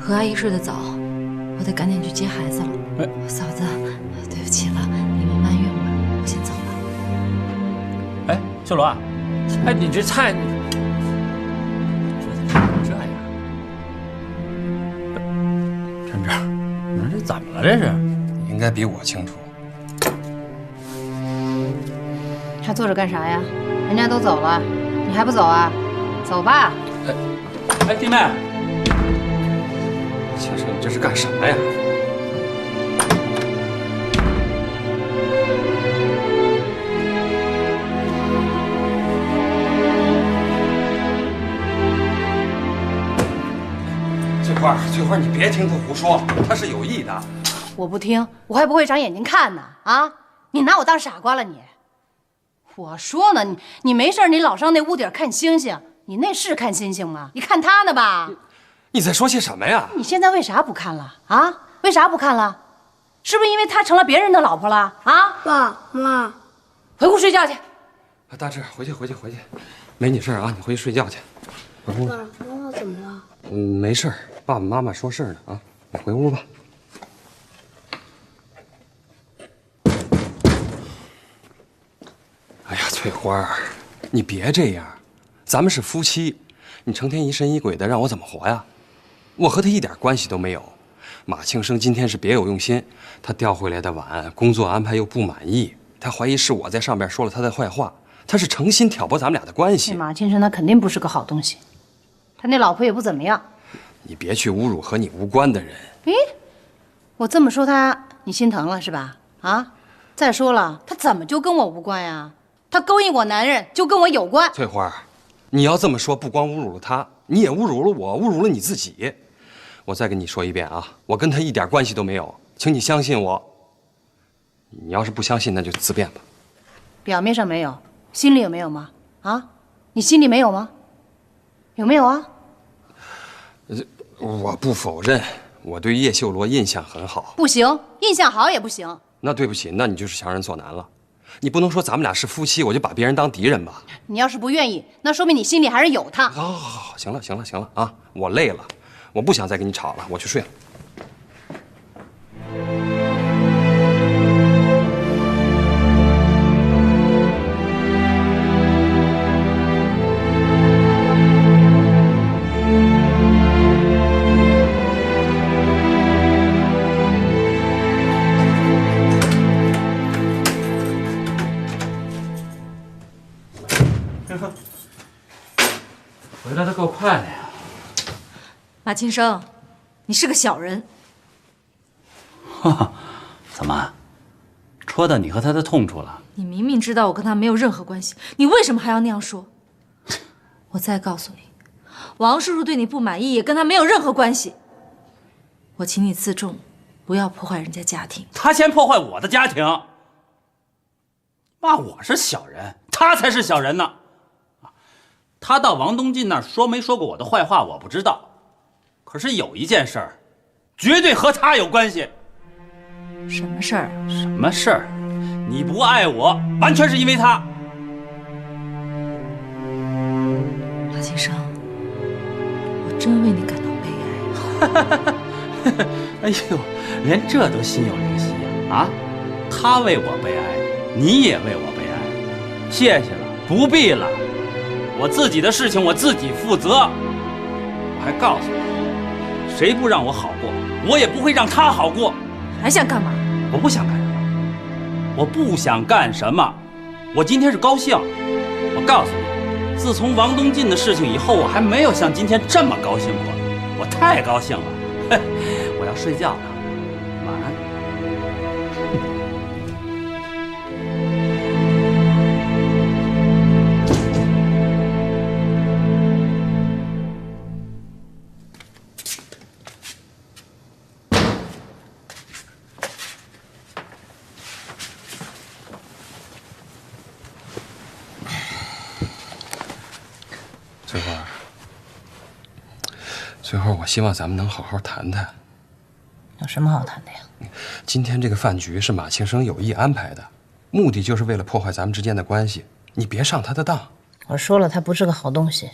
何阿姨睡得早，我得赶紧去接孩子了。嫂子，对不起了，你们埋怨我，我先走了。哎，秀罗啊，哎，你这菜这样，陈志，你说这怎么了？这是？你应该比我清楚。还坐着干啥呀？人家都走了，你还不走啊？走吧。哎，弟妹，庆生，你这是干什么呀？翠花，你别听他胡说，他是有意的。我不听，我还不会长眼睛看呢啊！你拿我当傻瓜了你？我说呢，你没事你老上那屋顶看星星，你那是看星星吗？你看他呢吧？你在说些什么呀？你现在为啥不看了啊？为啥不看了？是不是因为他成了别人的老婆了啊？爸妈，回屋睡觉去。大志，回去，没你事啊，你回去睡觉去。回屋。爸，妈妈怎么了？没事，爸爸妈妈说事呢啊，你回屋吧。哎呀，翠花，你别这样，咱们是夫妻，你成天疑神疑鬼的，让我怎么活呀？我和他一点关系都没有。马庆生今天是别有用心，他调回来的晚，工作安排又不满意，他怀疑是我在上边说了他的坏话，他是诚心挑拨咱们俩的关系。马庆生他肯定不是个好东西，他那老婆也不怎么样。你别去侮辱和你无关的人。咦，我这么说他，你心疼了是吧？啊，再说了，他怎么就跟我无关呀？他勾引我男人就跟我有关。翠花，你要这么说，不光侮辱了他，你也侮辱了我，侮辱了你自己。我再跟你说一遍啊，我跟他一点关系都没有，请你相信我。你要是不相信，那就自辩吧。表面上没有，心里有没有吗？啊，你心里没有吗？有没有啊？我不否认，我对叶秀罗印象很好。不行，印象好也不行。那对不起，那你就是强人所难了。你不能说咱们俩是夫妻，我就把别人当敌人吧？你要是不愿意，那说明你心里还是有他。好，行了啊，我累了，我不想再跟你吵了，我去睡了。回来的够快的呀。马庆生，你是个小人。哈哈，怎么，戳到你和他的痛处了？你明明知道我跟他没有任何关系，你为什么还要那样说？我再告诉你，王叔叔对你不满意，也跟他没有任何关系。我请你自重，不要破坏人家家庭。他先破坏我的家庭，骂我是小人，他才是小人呢。他到王东进那儿说没说过我的坏话，我不知道。可是有一件事儿，绝对和他有关系。什么事儿？什么事儿？你不爱我，完全是因为他。马庆生，我真为你感到悲哀。哎呦，连这都心有灵犀呀！啊，他为我悲哀，你也为我悲哀，谢谢了，不必了。我自己的事情我自己负责。我还告诉你，谁不让我好过，我也不会让他好过。还想干嘛？我不想干什么，我不想干什么，我今天是高兴。我告诉你，自从王东进的事情以后，我还没有像今天这么高兴过，我太高兴了。我要睡觉了，晚安。翠花，我希望咱们能好好谈谈。有什么好谈的呀？今天这个饭局是马庆生有意安排的，目的就是为了破坏咱们之间的关系。你别上他的当。我说了，他不是个好东西。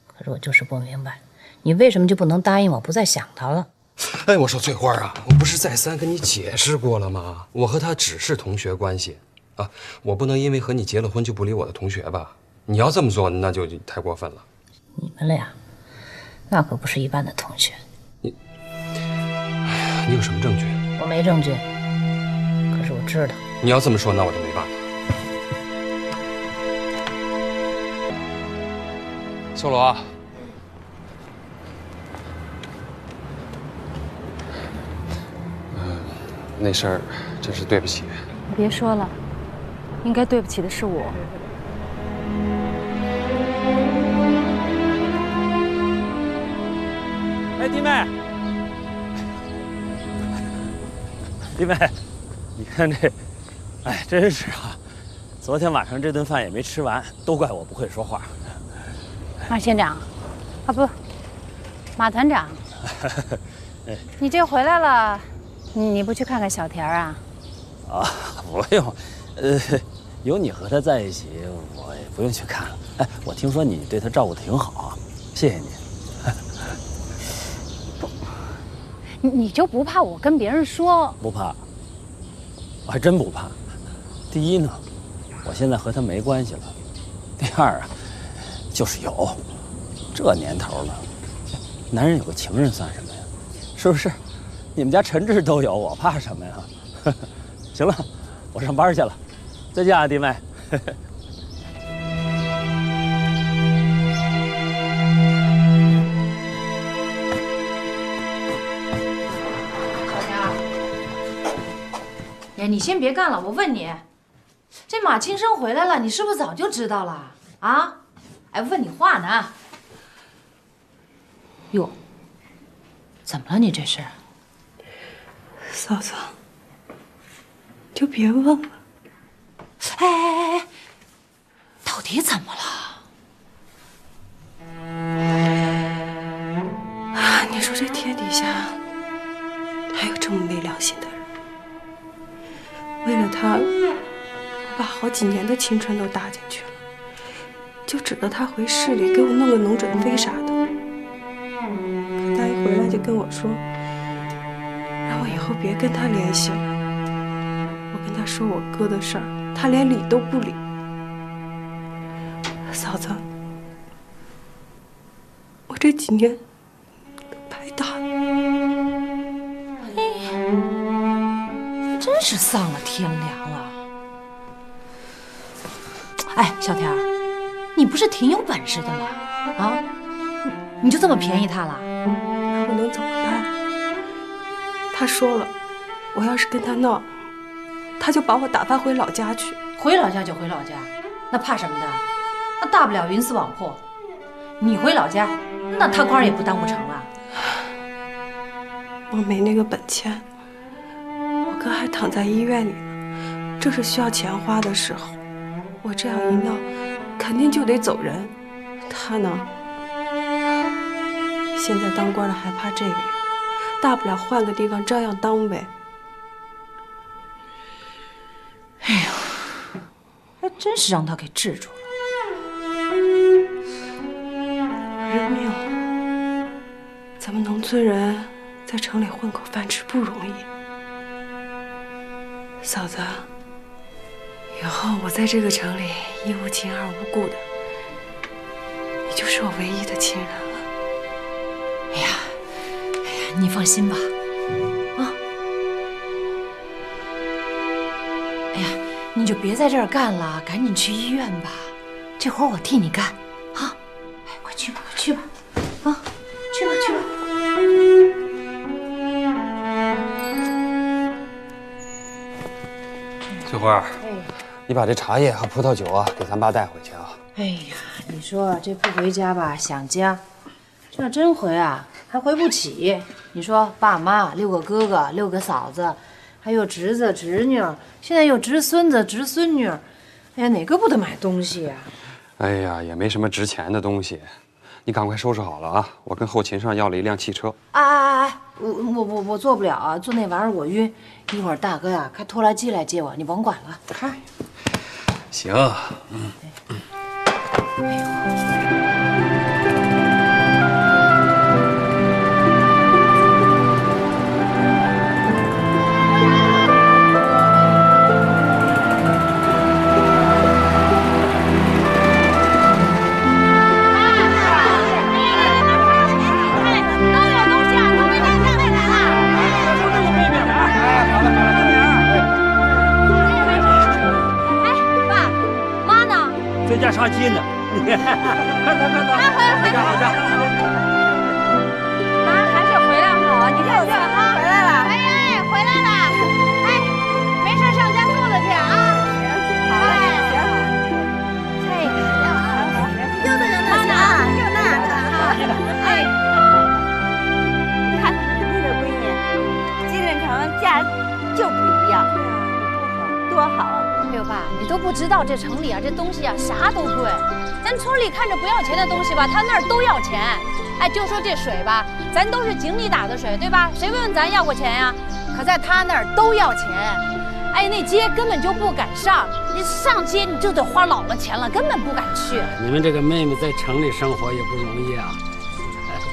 可是我就是不明白，你为什么就不能答应我，不再想他了？哎，我说翠花啊，我不是再三跟你解释过了吗？我和他只是同学关系啊，我不能因为和你结了婚就不理我的同学吧？你要这么做，那就太过分了。你们俩，那可不是一般的同学。你有什么证据？我没证据，可是我知道。你要这么说，那我就没办法。修罗，那事儿真是对不起。你别说了，应该对不起的是我。哎，弟妹，弟妹，你看这，哎，真是啊，昨天晚上这顿饭也没吃完，都怪我不会说话。马县长，啊不，马团长，你这回来了，你不去看看小田啊？啊，不用，有你和他在一起，我也不用去看了。哎，我听说你对他照顾得挺好啊，谢谢你。你就不怕我跟别人说？不怕，我还真不怕。第一呢，我现在和他没关系了；第二啊，就是有，这年头了，男人有个情人算什么呀？是不是？你们家陈志都有，我怕什么呀？行了，我上班去了，再见啊，弟妹。你先别干了，我问你，这马庆生回来了，你是不是早就知道了啊？哎，问你话呢。哟，怎么了？你这是？嫂子，就别问了。哎，到底怎么了？啊，你说这天底下还有这么没良心的人？为了他，我把好几年的青春都搭进去了，就指着他回市里给我弄个农转非啥的。可他一回来就跟我说，让我以后别跟他联系了。我跟他说我哥的事儿，他连理都不理。嫂子，我这几年都白搭了。真是丧了天良了！哎，小田儿，你不是挺有本事的吗？啊，你就这么便宜他了？那我能怎么办？他说了，我要是跟他闹，他就把我打发回老家去。回老家就回老家，那怕什么的？那大不了鱼死网破。你回老家，那他官也不当不成了。我没那个本钱。我哥还躺在医院里呢，正是需要钱花的时候。我这样一闹，肯定就得走人。他呢，现在当官的还怕这个呀？大不了换个地方照样当呗。哎呀，还真是让他给治住了。认命了，咱们农村人在城里混口饭吃不容易。嫂子，以后我在这个城里一无亲二无故的，你就是我唯一的亲人了。哎呀，你放心吧，啊。你就别在这儿干了，赶紧去医院吧。这活我替你干，啊！哎，快去吧，快去吧，啊，去吧，去吧。翠花，你把这茶叶和葡萄酒啊，给咱爸带回去啊。哎呀，你说这不回家吧，想家；这要真回啊，还回不起。你说爸妈6个哥哥6个嫂子，还有侄子侄女，现在又侄孙子侄孙女，哎呀，哪个不得买东西呀？哎呀，也没什么值钱的东西，你赶快收拾好了啊！我跟后勤上要了一辆汽车。哎，我坐不了啊，坐那玩意儿我晕。一会儿大哥呀开拖拉机来接我，你甭管了。嗨，行，哎呦。在家杀鸡呢，快走！回家！妈还是回来好啊！你看这哈，回来了，哎，回来了！哎，没事上家坐着去啊！行，好，行。哎，就这个那啥，就那个。哎，你看你这闺女，精神城家就不一样，多好。哎呦爸，你都不知道这城里啊，这东西啊啥都贵。咱村里看着不要钱的东西吧，他那儿都要钱。哎，就说这水吧，咱都是井里打的水，对吧？谁问咱要过钱呀？可在他那儿都要钱。哎，那街根本就不敢上，你上街你就得花老了钱了，根本不敢去。你们这个妹妹在城里生活也不容易啊。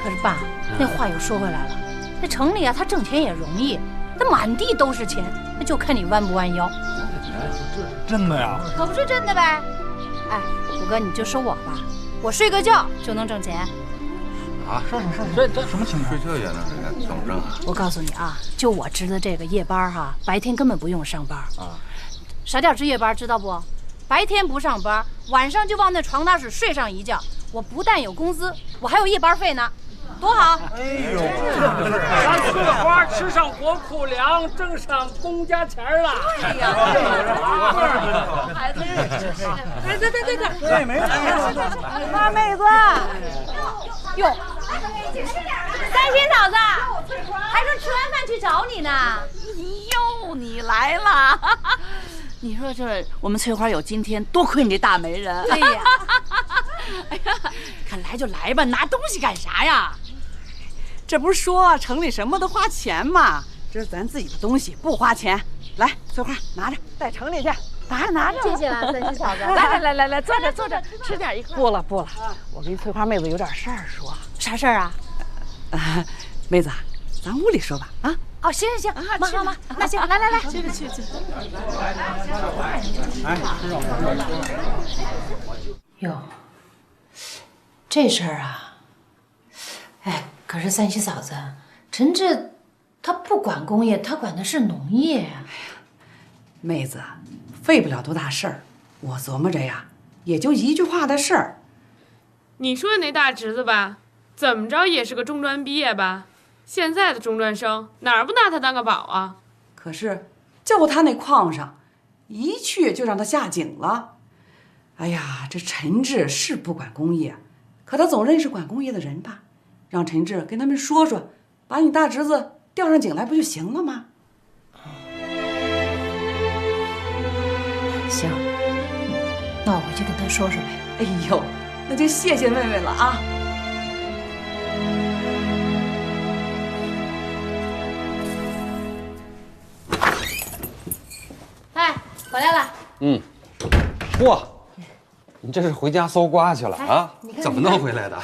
可是爸，那话又说回来了，那城里啊，他挣钱也容易，他满地都是钱，那就看你弯不弯腰。真的呀？可不是真的呗。哎，虎哥，你就说我吧，我睡个觉就能挣钱。啊，这什么情况？睡觉也能怎么挣啊？我告诉你啊，就我值的这个夜班哈，白天根本不用上班啊。啥叫值夜班，知道不？白天不上班，晚上就往那床榻室睡上一觉。我不但有工资，我还有夜班费呢，多好！哎呦，咱翠花吃上国库粮，挣上公家钱了。哎呀，孩子，对，没错。妈妹子，哟，三心嫂子，还说吃完饭去找你呢。哟，你来了。你说这我们翠花有今天，多亏你这大媒人。对呀。哎呀，看来就来吧，拿东西干啥呀？这不是说城里什么都花钱吗？这是咱自己的东西，不花钱。来，翠花拿着，带城里去。拿着。谢谢了，三心嫂子。来，坐着，吃点一块。不了，我跟翠花妹子有点事儿说。啥事儿啊？妹子，咱屋里说吧。啊。哦，行，妈，那行，来，去。哎，哟，这事儿啊，哎，可是三喜嫂子，陈志他不管工业，他管的是农业呀。妹子，费不了多大事儿，我琢磨着呀，也就一句话的事儿。你说那大侄子吧，怎么着也是个中专毕业吧？现在的中专生哪儿不拿他当个宝啊？可是就他那矿上，一去就让他下井了。哎呀，这陈志是不管工业，可他总认识管工业的人吧？让陈志跟他们说，把你大侄子调上井来不就行了吗？行，那我回去跟他说呗。哎呦，那就谢谢妹妹了啊！哎，回来了。嚯，你这是回家搜刮去了啊？你看怎么弄回来的？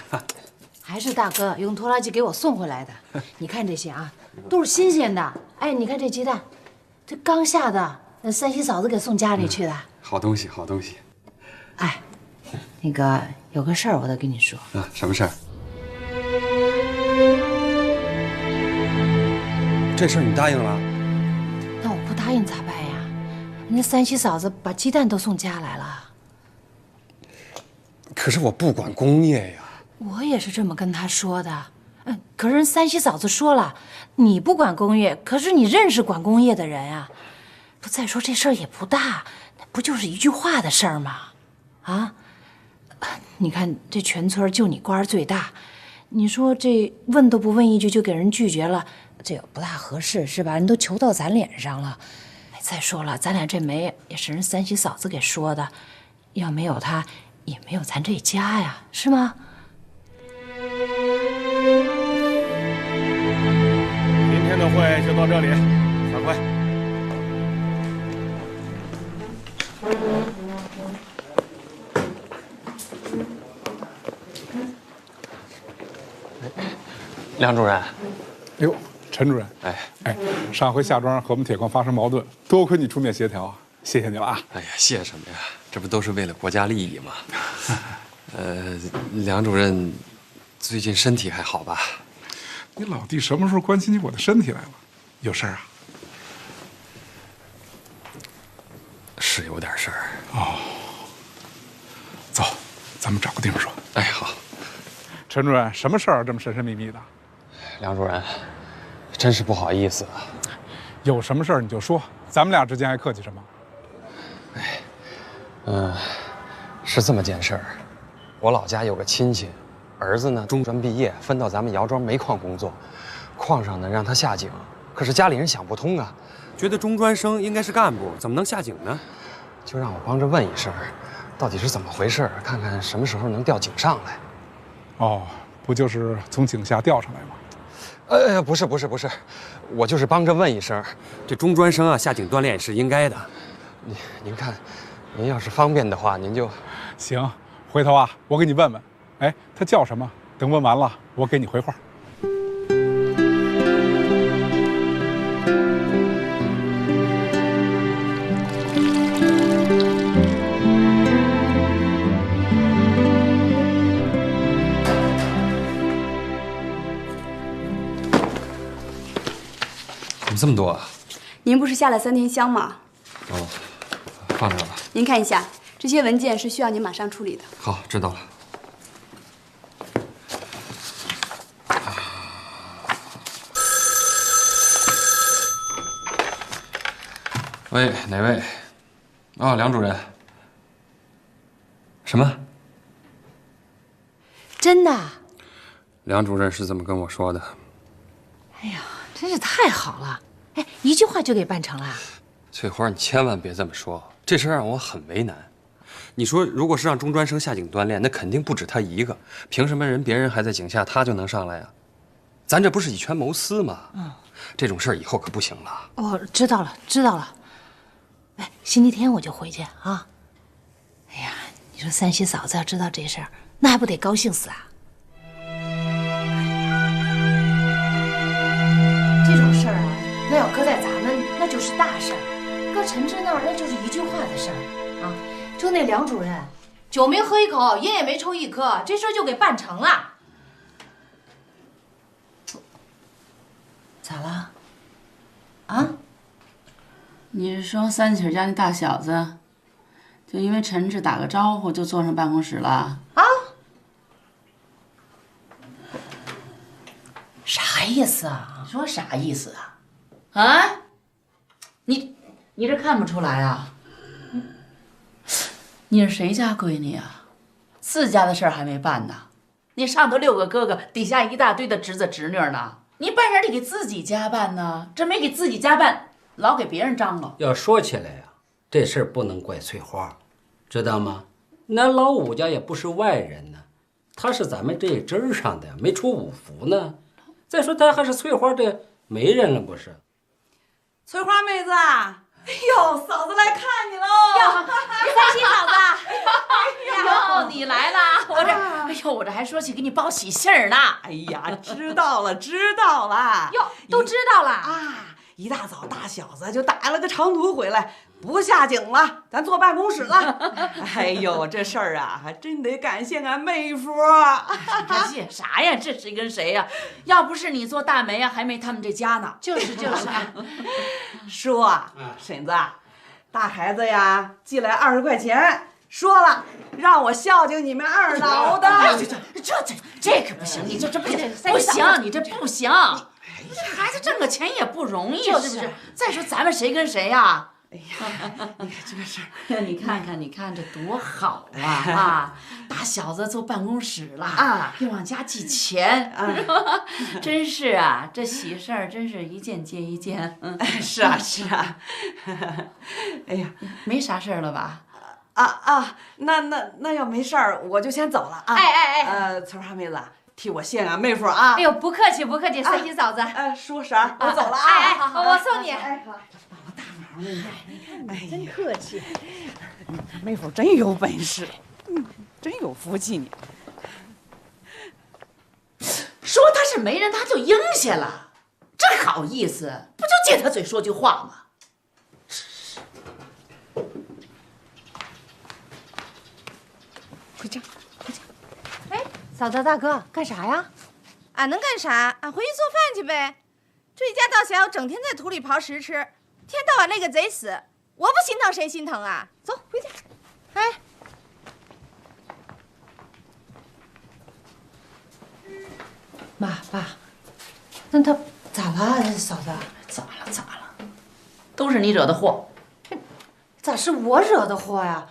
还是大哥用拖拉机给我送回来的。你看这些啊，都是新鲜的。哎，你看这鸡蛋，这刚下的，那三喜嫂子给送家里去的。好东西，好东西。哎，那个有个事儿我得跟你说。啊，什么事儿？这事儿你答应了？那我不答应咋办呀？人家三喜嫂子把鸡蛋都送家来了。可是我不管工业呀。我也是这么跟她说的。可是人三喜嫂子说了，你不管工业，可是你认识管工业的人啊。不，再说这事儿也不大，不就是一句话的事儿吗？啊，你看这全村就你官儿最大，你说这问都不问一句就给人拒绝了，这也不大合适是吧？人都求到咱脸上了。再说了，咱俩这媒也是人三喜嫂子给说的，要没有她，也没有咱这家呀，是吗？今天的会就到这里，散会。梁主任，哎呦，陈主任，哎，上回夏庄和我们铁矿发生矛盾，多亏你出面协调啊，谢谢你了啊！哎呀，谢什么呀？这不都是为了国家利益吗？梁主任最近身体还好吧？你老弟什么时候关心起我的身体来了？有事儿啊？是有点事儿。哦，走，咱们找个地方说。哎，好。陈主任，什么事儿这么神神秘秘的？梁主任，真是不好意思。有什么事儿你就说，咱们俩之间还客气什么？是这么件事儿。我老家有个亲戚，儿子呢中专毕业，分到咱们姚庄煤矿工作，矿上呢让他下井，可是家里人想不通啊，觉得中专生应该是干部，怎么能下井呢？就让我帮着问一声，到底是怎么回事，看看什么时候能调井上来。哦，不就是从井下调上来吗？不是，我就是帮着问一声。这中专生啊，下井锻炼是应该的。您看，您要是方便的话，您就行。回头啊，我给你问问。哎，他叫什么？等问完了，我给你回话。怎么这么多啊？您不是下了3天乡吗？哦，放这儿了。您看一下，这些文件是需要您马上处理的。好，知道了。喂，哪位？哦，梁主任。什么？真的？梁主任是这么跟我说的。哎呀，真是太好了！哎，一句话就给办成了。翠花，你千万别这么说，这事让我很为难。你说，如果是让中专生下井锻炼，那肯定不止他一个。凭什么别人还在井下，他就能上来呀？咱这不是以权谋私吗？这种事儿以后可不行了。哦，知道了。哎，星期天我就回去啊。哎呀，你说三喜嫂子要知道这事儿，那还不得高兴死啊？这种事儿啊，那要搁在咱们，那就是大事儿；搁陈志那儿，那就是一句话的事儿啊。就那梁主任，酒没喝一口，烟也没抽一颗，这事儿就给办成了。咋了？啊？你是说三喜家那大小子，就因为陈志打个招呼就坐上办公室了？啊？啥意思啊？你说啥意思啊？啊？你这看不出来啊？你是谁家闺女啊？自家的事儿还没办呢，你上头6个哥哥，底下一大堆的侄子侄女呢，你办事得给自己家办呢，这没给自己家办，老给别人张罗。要说起来呀，这事儿不能怪翠花，知道吗？那老五家也不是外人呢，他是咱们这一支儿上的，没出五福呢。再说他还是翠花的媒人了，不是？翠花妹子，哎呦，嫂子来看你喽！哟，三喜嫂子，哟，你来啦！我这还说起给你报喜信儿呢。哎呀，知道了。哟，都知道了啊！一大早，大小子就打了个长途回来，不下井了，咱坐办公室了。哎呦，这事儿啊，还真得感谢俺妹夫。感谢啥呀？这谁跟谁呀？要不是你做大媒啊，还没他们这家呢。就是。叔啊，婶子，大孩子呀寄来20块钱，说了让我孝敬你们二老的。这可不行，你这不行，不行，你这不行。孩子挣个钱也不容易，是不是？再说咱们谁跟谁呀？哎呀，你看这个事儿，你看这多好啊！啊，大小子坐办公室了啊，又往家寄钱啊，真是啊，这喜事儿真是一件接一件。是啊。哎呀，没啥事儿了吧？那要没事儿，我就先走了啊。哎，翠花妹子，替我谢俺妹夫啊。哎呦，不客气，三喜嫂子。叔婶儿，我走了啊。好，我送你。哎，好。真客气，妹夫真有本事，真有福气你。说他是媒人，他就应下了，这好意思，不就借他嘴说句话吗？回家。哎，嫂子大哥，干啥呀？俺能干啥？俺回去做饭去呗。这一家到小，整天在土里刨食吃。天到晚累个贼死，我不心疼谁心疼啊？走，回家。哎，爸，那他咋了，嫂子？咋了？都是你惹的祸。咋是我惹的祸呀？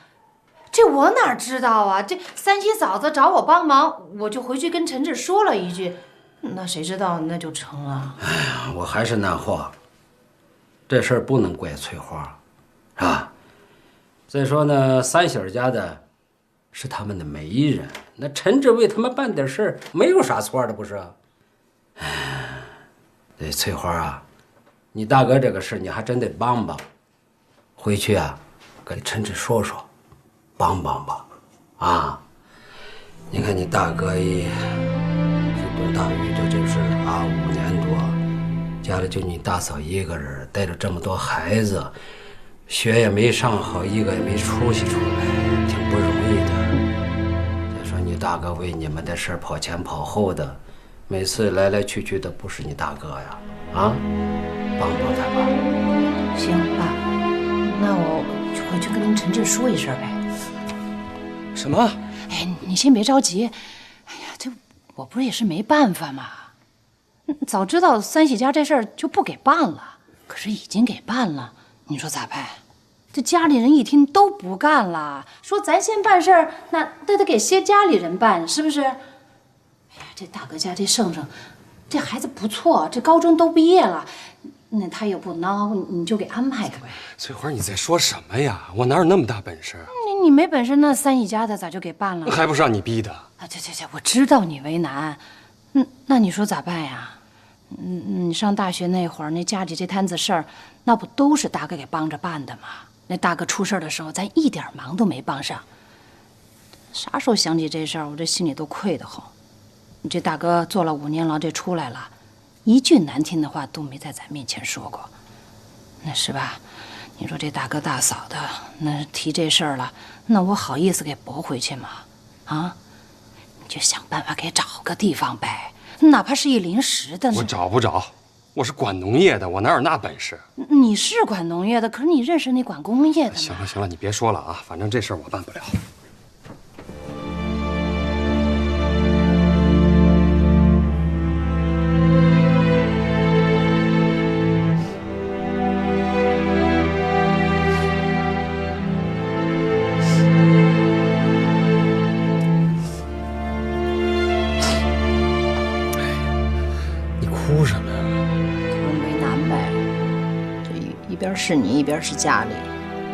这我哪知道啊？这三喜嫂子找我帮忙，我就回去跟陈志说了一句，那谁知道那就成了。哎呀，我还是那话。这事儿不能怪翠花，是吧？再说呢，三喜家的是他们的媒人，那陈志为他们办点事儿，没有啥错的，不是？哎，翠花啊，你大哥这个事你还真得帮帮，回去啊，跟陈志说说，帮帮吧，啊！你看你大哥一读大学这就是5年多。家里就你大嫂一个人，带着这么多孩子，学也没上好，一个也没出息出来，挺不容易的。再说你大哥为你们的事跑前跑后的，每次来来去去的不是你大哥呀？啊，帮帮他吧。行，爸，那我就回去跟您陈志说一声呗。什么？哎，你先别着急。哎呀，这我不是也是没办法吗？早知道三喜家这事儿就不给办了，可是已经给办了，你说咋办？这家里人一听都不干了，说咱先办事儿，那得给些家里人办，是不是？哎呀，这大哥家这盛，这孩子不错，这高中都毕业了，那他又不孬，你就给安排个呗。翠花，你在说什么呀？我哪有那么大本事？你没本事，那三喜家的咋就给办了？还不是让你逼的。啊，这，我知道你为难，那你说咋办呀？你上大学那会儿，那家里这摊子事儿，那不都是大哥给帮着办的吗？那大哥出事的时候，咱一点忙都没帮上。啥时候想起这事儿，我这心里都愧得慌。你这大哥坐了5年牢，这出来了，一句难听的话都没在咱面前说过，那是吧？你说这大哥大嫂的，那提这事儿了，那我好意思给驳回去吗？啊，你就想办法给找个地方呗。哪怕是一临时的，我找不着，我是管农业的，我哪有那本事？你是管农业的，可是你认识那管工业的吗？行了，你别说了啊，反正这事儿我办不了。一边是你，一边是家里。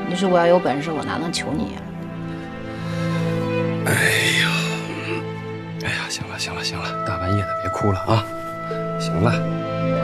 你说我要有本事，我哪能求你呀？哎呀，行了，大半夜的别哭了啊！行了。